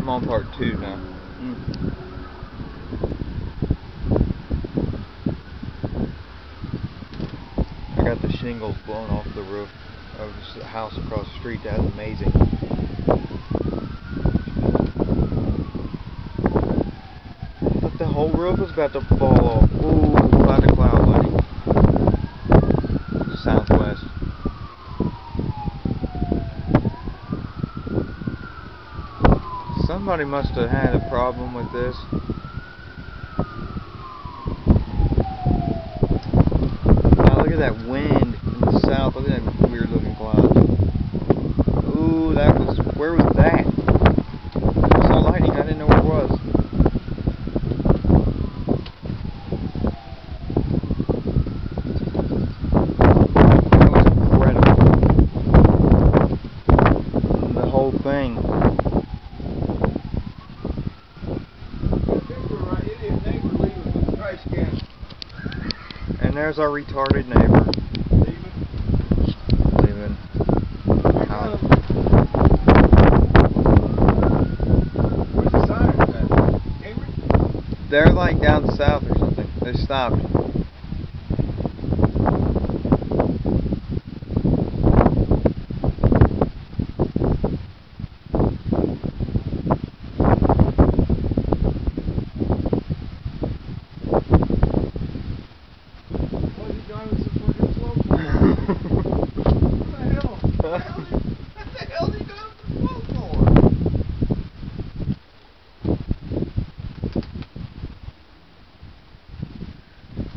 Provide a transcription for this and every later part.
I'm on part 2 now. I got the shingles blown off the roof of the house across the street. That's amazing. I thought the whole roof was about to fall off. Ooh, by the cloud lighting. Southwest. Somebody must have had a problem with this. Now look at that wind in the south. Look at that weird looking cloud. Ooh, where was that? I saw lightning, I didn't know where it was. That was incredible. The whole thing. And there's our retarded neighbor. Leaving. Where's the siren at? Cambridge? They're like down south or something. They stopped.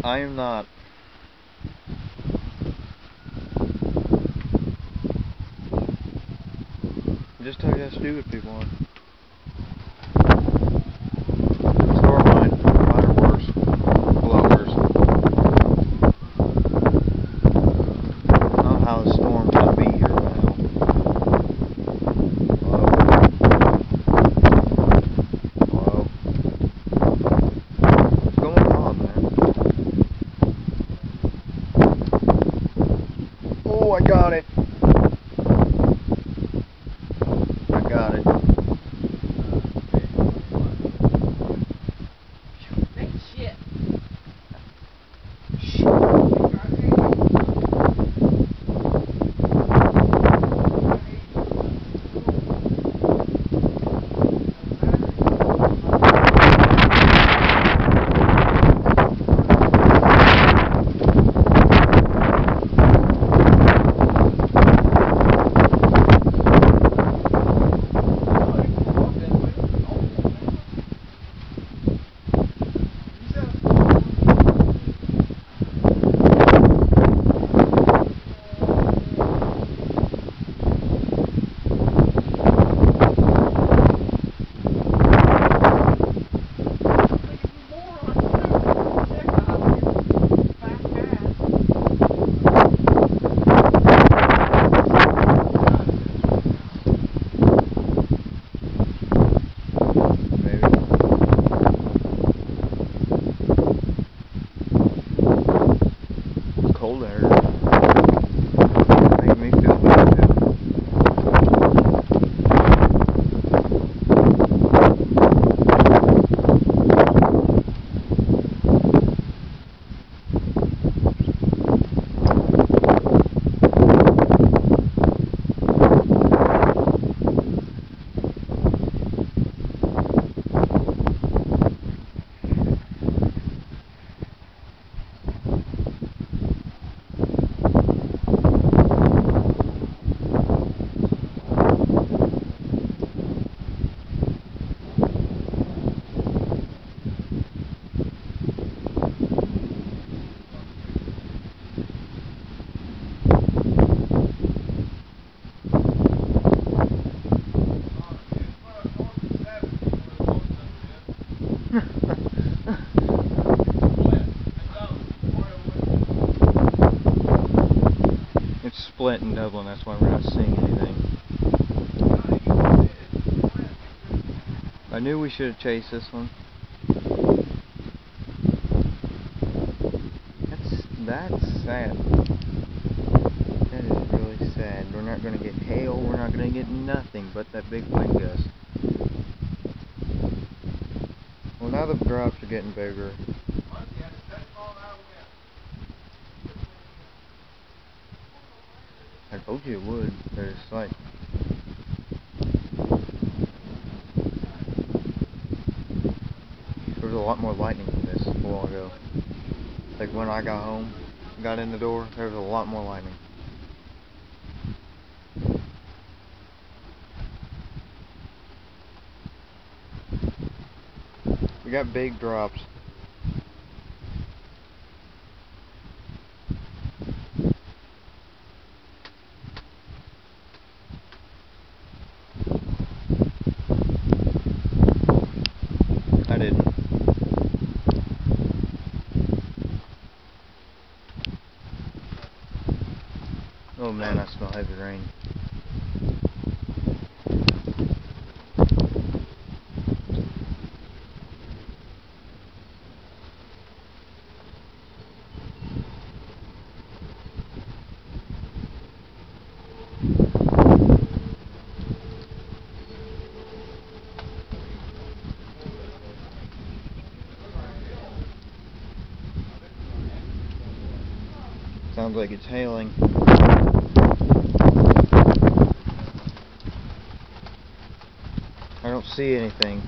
I am not. Just tell you how stupid people are. So are mine. Mine are worse. A lot worse. I don't know how the storm's gonna be here now. Hello? What's going on, man? Oh, I got it. I got it. Shit. Cold air. Make me feel better too. It's split in Dublin, that's why we're not seeing anything. I knew we should have chased this one. That's sad. That is really sad. We're not going to get hail, we're not going to get nothing but that big wind gust. Well, now the drops are getting bigger. I told you it would, but it's like... There was a lot more lightning than this a while ago. Like when I got home, got in the door, there was a lot more lightning. We got big drops. I didn't. Oh man, I smell heavy rain. Sounds like it's hailing. I don't see anything.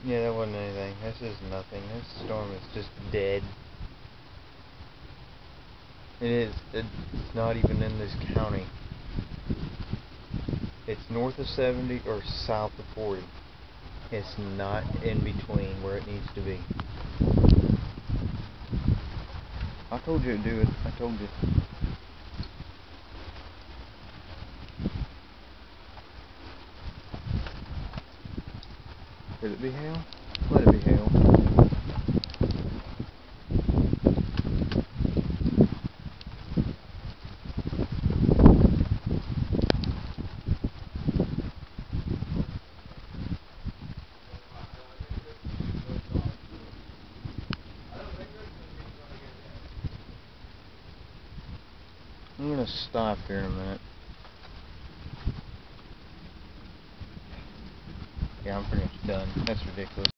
Yeah, that wasn't anything. This is nothing. This storm is just dead. It's not even in this county. It's north of 70 or south of 40. It's not in between where it needs to be. I told you to do it. I told you. Could it be hail? Let it be hail. I'm gonna stop here in a minute. Yeah, I'm pretty much done. That's ridiculous.